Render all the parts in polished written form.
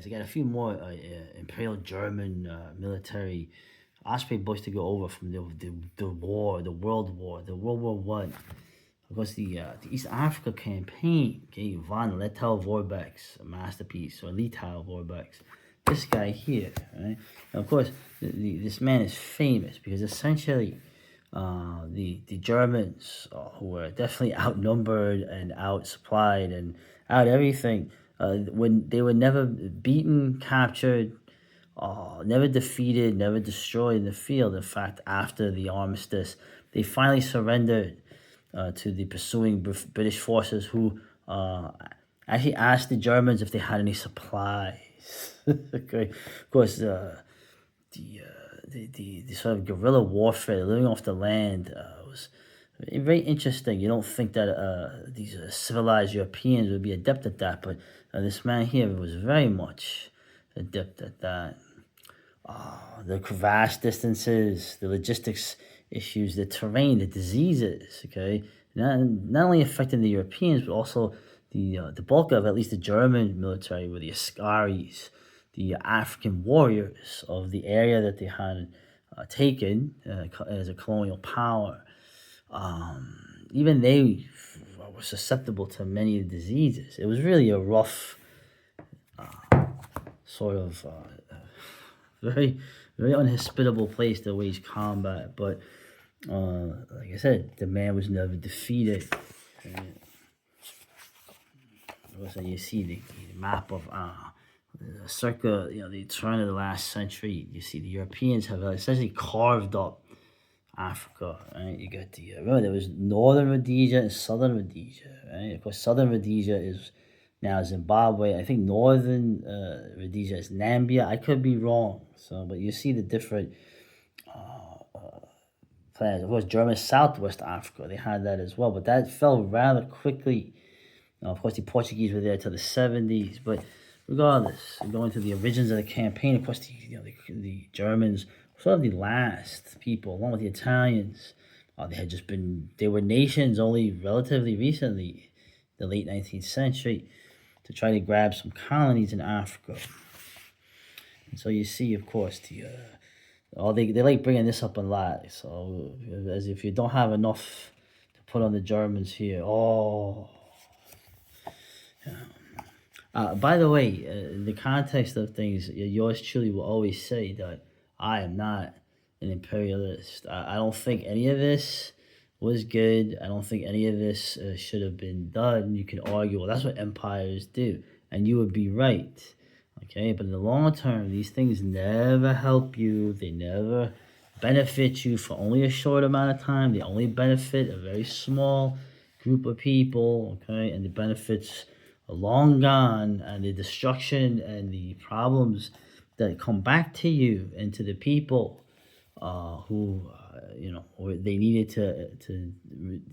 They got a few more Imperial German military Osprey boys to go over from the war, the World War, the World War One. Of course, the East Africa campaign gave von Lettow-Vorbeck's masterpiece, or Lettow-Vorbeck's. This guy here, right? And of course, this man is famous because essentially, the Germans, who were definitely outnumbered and outsupplied and out everything, when they were never beaten, captured, never defeated, never destroyed in the field. In fact, after the armistice, they finally surrendered to the pursuing British forces, who actually asked the Germans if they had any supplies. Okay, of course, the sort of guerrilla warfare, living off the land, was very interesting. You don't think that these civilized Europeans would be adept at that, but this man here was very much adept at that. The vast distances, the logistics issues, the terrain, the diseases, okay, not only affecting the Europeans, but also the bulk of at least the German military were the Askaris, the African warriors of the area that they had taken as a colonial power. Even they were susceptible to many diseases. It was really a rough sort of very, very unhospitable place to wage combat. But like I said, the man was never defeated. Also, you see the map of circa, the turn of the last century. You see the Europeans have essentially carved up Africa, right? You got remember there was northern Rhodesia and southern Rhodesia, right? Of course, southern Rhodesia is now Zimbabwe. I think northern Rhodesia is Nambia. I could be wrong. So, but you see the different plans. Of course, German Southwest Africa, they had that as well, but that fell rather quickly. Of course, the Portuguese were there till the 70s, but regardless, going to the origins of the campaign, of course, the Germans were sort of the last people, along with the Italians. They were nations only relatively recently, the late 19th century, to try to grab some colonies in Africa. And so you see, of course, they like bringing this up a lot. So as if you don't have enough to put on the Germans here. By the way, in the context of things, yours truly will always say that I am not an imperialist. I don't think any of this was good. I don't think any of this should have been done. You can argue, well, that's what empires do. And you would be right. Okay, but in the long term, these things never help you. They never benefit you for only a short amount of time. They only benefit a very small group of people, okay? And the benefits are long gone, and the destruction and the problems that come back to you and to the people who, or they needed to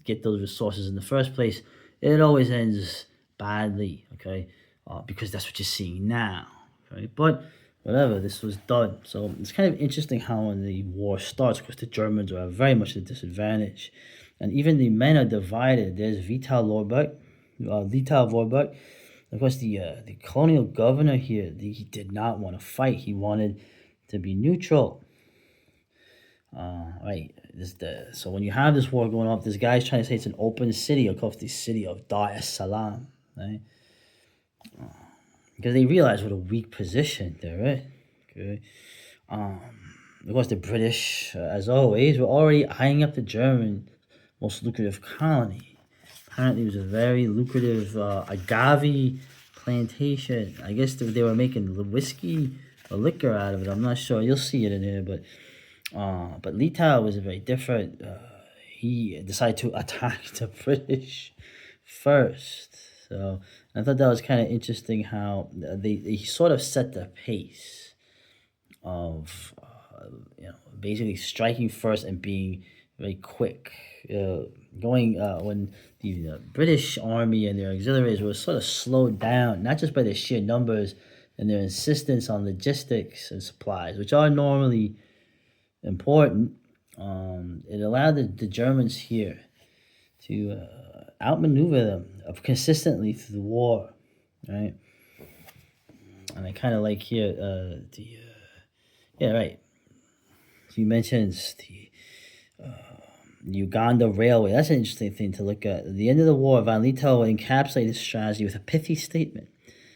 get those resources in the first place, it always ends badly, okay? Because that's what you're seeing now, right? But whatever, this was done. So it's kind of interesting how when the war starts, because the Germans are very much at a disadvantage. And even the men are divided. There's Lettow-Vorbeck. Of course, the colonial governor here, he did not want to fight. He wanted to be neutral. Right. So when you have this war going on, this guy's trying to say it's an open city, of course, the city of Dar es Salaam, right? Because they realize what a weak position they're in. Okay. Of course, the British, as always, were already eyeing up the German most lucrative colony. Apparently, it was a very lucrative agave plantation. I guess they were making whiskey or liquor out of it. I'm not sure. You'll see it in here, but Lettow was very different. He decided to attack the British first. So I thought that was kind of interesting how they sort of set the pace of basically striking first and being very quick. Going when the British Army and their auxiliaries were sort of slowed down, not just by their sheer numbers and their insistence on logistics and supplies, which are normally important. It allowed the Germans here to outmaneuver them consistently through the war, right? And I kind of like here yeah, right. He mentions the Uganda Railway. That's an interesting thing to look at. At the end of the war, Van Lettow encapsulated his strategy with a pithy statement.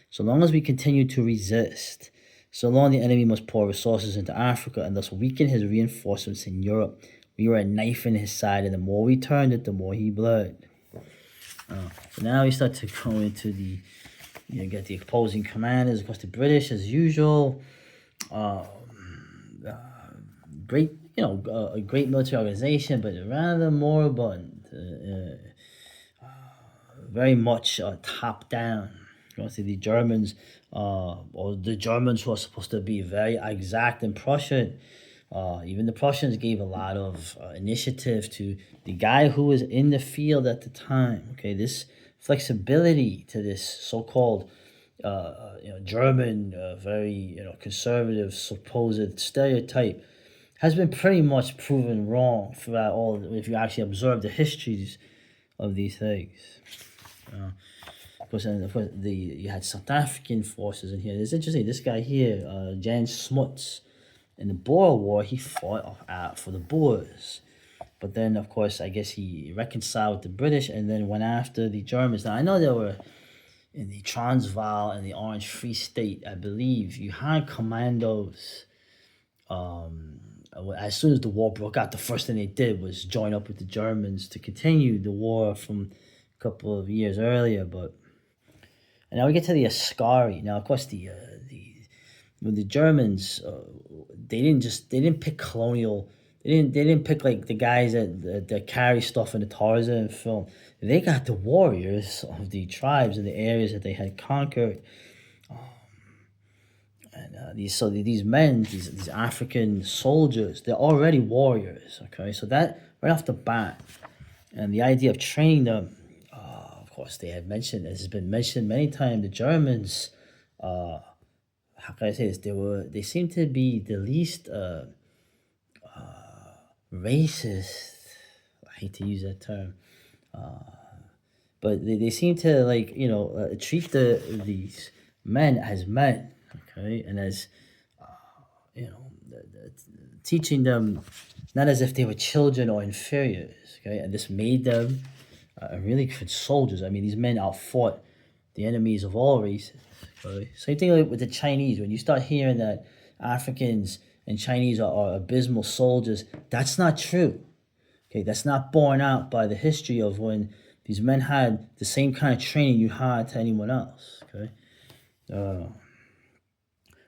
So long as we continue to resist, so long the enemy must pour resources into Africa and thus weaken his reinforcements in Europe. We were a knife in his side, and the more we turned it, the more he bled. So now we start to go into the, get the opposing commanders. Of course, the British, as usual, great, a great military organization, but rather moribund, very much top down. See the Germans, or the Germans who are supposed to be very exact and Prussian. Even the Prussians gave a lot of initiative to the guy who was in the field at the time. Okay, this flexibility to this so-called German, very conservative supposed stereotype has been pretty much proven wrong throughout all. If you actually observe the histories of these things. Of course, you had South African forces in here. It's interesting. This guy here, Jan Smuts, in the Boer War, he fought for the Boers. But then, of course, I guess he reconciled with the British and then went after the Germans. Now, I know there were in the Transvaal and the Orange Free State, I believe, you had commandos. As soon as the war broke out, the first thing they did was join up with the Germans to continue the war from a couple of years earlier. And now we get to the Askari. Now, of course, the Germans, they didn't pick colonial. They didn't pick like the guys that carry stuff in the Tarzan film. They got the warriors of the tribes in the areas that they had conquered. These men, these African soldiers, they're already warriors. Okay, so that right off the bat, and the idea of training them. Of course, they have mentioned, as has been mentioned many times, the Germans. How can I say this? They seem to be the least racist. I hate to use that term, but they seem to treat these men as men, okay, and as teaching them not as if they were children or inferiors, okay, and this made them really good soldiers. I mean, these men outfought the enemies of all races. Okay? Same thing like with the Chinese. When you start hearing that Africans and Chinese are abysmal soldiers, that's not true. Okay, that's not borne out by the history of when these men had the same kind of training you had to anyone else. Okay,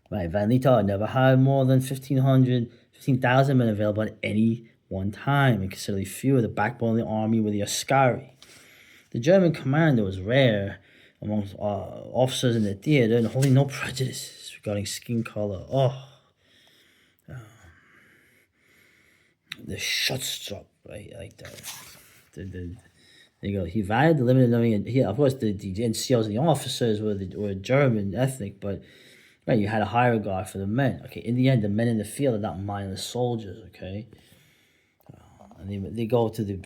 right. Van Lettow never had more than 15,000 men available at any one time, and considerably fewer. The backbone of the army were the Askari. The German commander was rare amongst officers in the theater, and holding no prejudices regarding skin color. The Schutztrupp, right, like that. There you go. He valued the limited number. And of course, the NCOs and the officers were German ethnic, but right, you had a high regard for the men. Okay, in the end, the men in the field are not mindless soldiers. Okay, and they go to the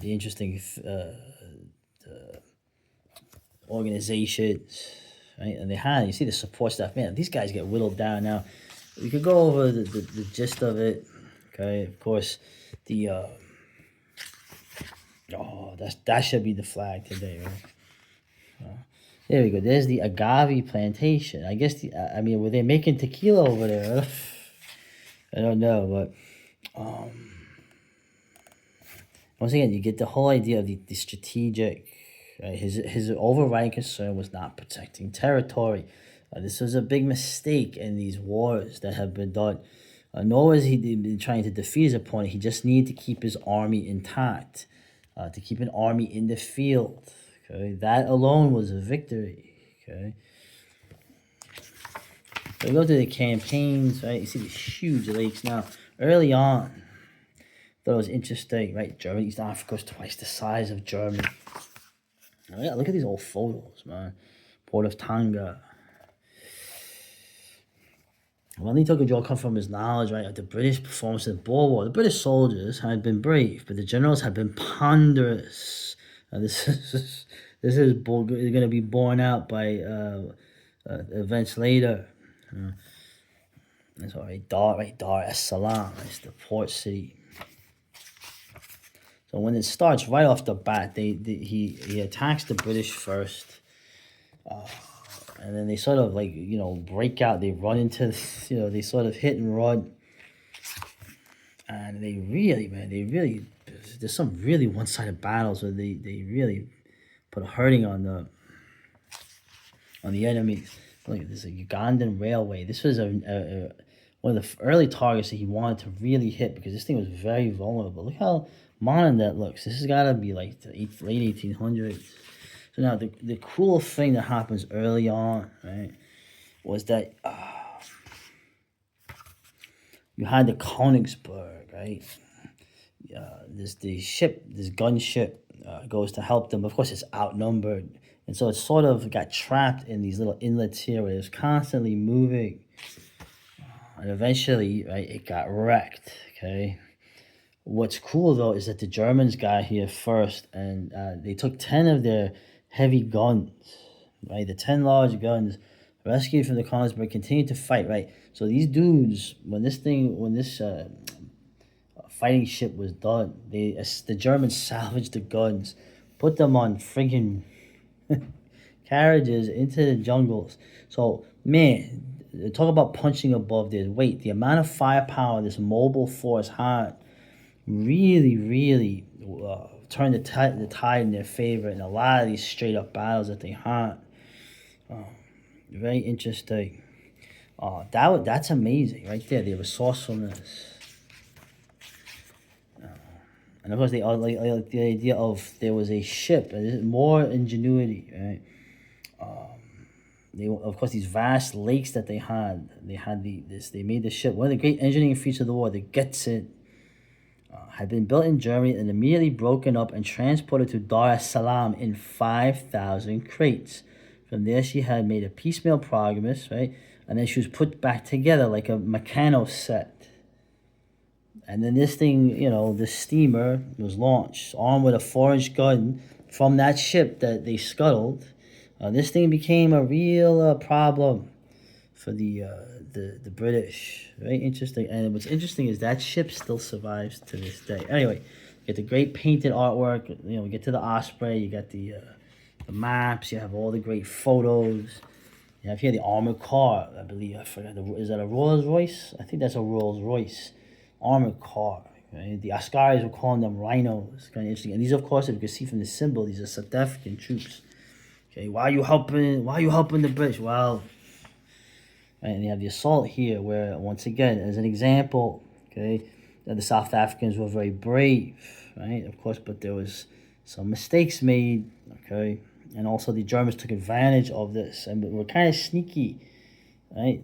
interesting organizations, right? And you see the support staff. Man, these guys get whittled down. Now, we could go over the gist of it. Okay, of course, that should be the flag today, right? There we go. There's the agave plantation. I guess were they making tequila over there? I don't know, but once again, you get the whole idea of the strategic. Right? His overriding concern was not protecting territory. This was a big mistake in these wars that have been done. Nor was he been trying to defeat his opponent. He just needed to keep his army intact, to keep an army in the field. Okay, that alone was a victory. Okay. So we go to the campaigns, right? You see these huge lakes now. Early on, thought it was interesting, right? Germany, East Africa was twice the size of Germany. Oh, yeah, look at these old photos, man. Port of Tonga. Well, Lettow could draw come from his knowledge, right, of the British performance in the Boer War. The British soldiers had been brave, but the generals had been ponderous. This is going to be borne out by events later. That's all right. Dar es Salaam. It's the port city. So when it starts right off the bat, he attacks the British first, and then they sort of like break out. They run into they sort of hit and run, and they really there's some really one-sided battles where they really put a hurting on the enemies. Look, there's a Ugandan railway. This was one of the early targets that he wanted to really hit because this thing was very vulnerable. Look how modern that looks. This has got to be like the late 1800s. So now the cool thing that happens early on, right, was that you had the Königsberg, right? This gunship goes to help them. Of course, it's outnumbered. And so it sort of got trapped in these little inlets here where it was constantly moving. And eventually, right, it got wrecked, okay? What's cool, though, is that the Germans got here first, and they took 10 of their heavy guns, right? The 10 large guns rescued from the Königsberg continued to fight, right? So these dudes, when this fighting ship was done, the Germans salvaged the guns, put them on friggin' carriages into the jungles. So, man, talk about punching above their weight. The amount of firepower this mobile force had really turned the tide in their favor in a lot of these straight up battles that they had. Very interesting. That's amazing right there. The resourcefulness. And of course, they like the idea of there was a ship, more ingenuity, right? Of course, these vast lakes that they made the ship. One of the great engineering feats of the war, the Getzit, had been built in Germany and immediately broken up and transported to Dar es Salaam in 5,000 crates. From there, she had made a piecemeal progress, right? And then she was put back together like a Meccano set. And then this thing, the steamer was launched, armed with a 4-inch gun from that ship that they scuttled. This thing became a real problem for the British. Very interesting. And what's interesting is that ship still survives to this day. Anyway, you get the great painted artwork. We get to the Osprey. You got the maps. You have all the great photos. You have here the armored car. I believe, I forgot. Is that a Rolls Royce? I think that's a Rolls Royce armored car. Right? The Askaris were calling them rhinos. Kind of interesting. And these, of course, if you can see from the symbol, these are South African troops. Okay, why are you helping the British? Well, right, and you have the assault here, where once again, as an example, okay, the South Africans were very brave, right? Of course, but there was some mistakes made, okay, and also the Germans took advantage of this and were kind of sneaky, right?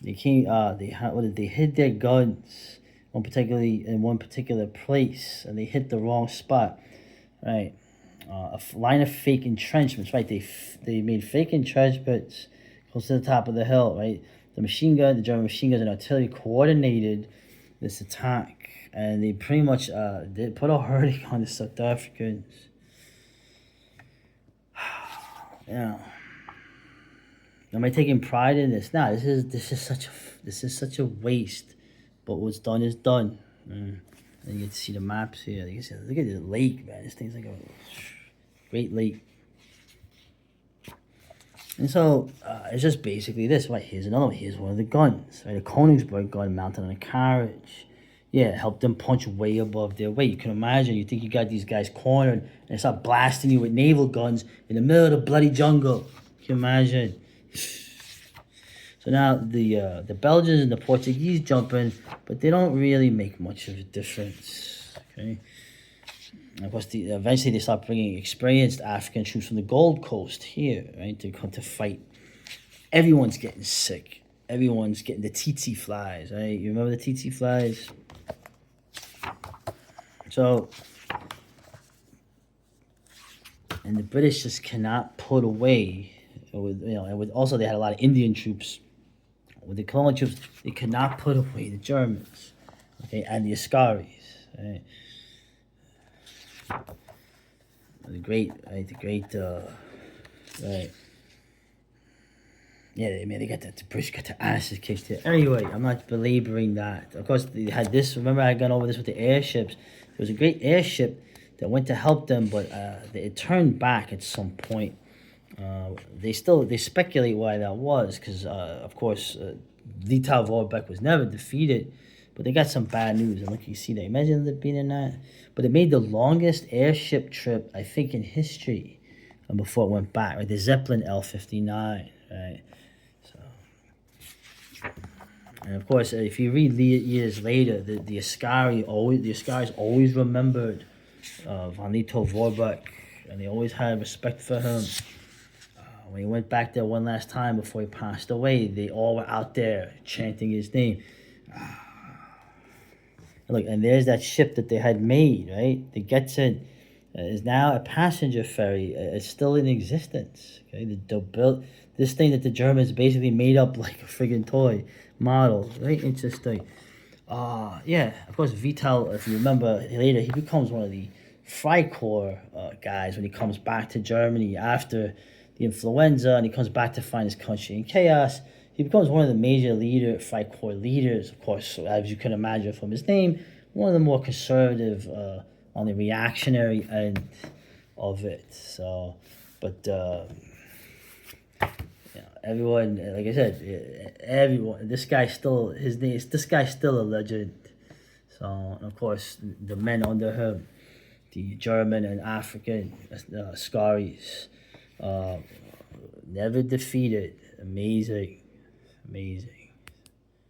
They hid their guns, in one particular place, and they hit the wrong spot, right? A line of fake entrenchments, right? They made fake entrenchments close to the top of the hill, right? The German machine guns and artillery coordinated this attack, and they pretty much they put a hurting on the South Africans. Am I taking pride in this? Nah, this is such a waste. But what's done is done. And you get to see the maps here. You can see, look at this lake, man. This thing's like a great lake. And so it's just basically this. Right, here's another one. Here's one of the guns. Right, a Königsberg gun mounted on a carriage. Yeah, help them punch way above their weight. You can imagine. You think you got these guys cornered, and they start blasting you with naval guns in the middle of the bloody jungle. Can you imagine? So now the Belgians and the Portuguese jump in, but they don't really make much of a difference. Okay. And of course, eventually they start bringing experienced African troops from the Gold Coast here, right, to come to fight. Everyone's getting sick. Everyone's getting the tsetse flies, right? You remember the tsetse flies? So, and the British just cannot put away. And also they had a lot of Indian troops. With the colonial troops, they could not put away the Germans, okay, and the Askaris, right? The great Right. Yeah, I mean, the British got their asses kicked here. Anyway, I'm not belaboring that. Of course, they had this. Remember, I had gone over this with the airships. There was a great airship that went to help them, but it turned back at some point. They speculate why that was, because of course, Lettow-Vorbeck was never defeated, but they got some bad news. And look, you see that. Imagine it being in that. But it made the longest airship trip, I think, in history, before it went back. Right, the Zeppelin L-59, right. And of course, if you read years later, the Ascaris always remembered von Lettow-Vorbeck, and they always had respect for him. When he went back there one last time before he passed away, they all were out there chanting his name. Look, and there's that ship that they had made, right? The Getzen is now a passenger ferry. It's still in existence. Okay, they built this thing that the Germans basically made up like a friggin' toy model. Very interesting. Yeah, of course, Vital, if you remember later, he becomes one of the Freikorps guys when he comes back to Germany after the influenza, and he comes back to find his country in chaos. He becomes one of the major Freikorps leaders, of course, as you can imagine from his name, one of the more conservative on the reactionary end of it. So, but everyone, like I said, everyone. This guy's still a legend. So, of course, the men under him, the German and African Scaris, never defeated. Amazing.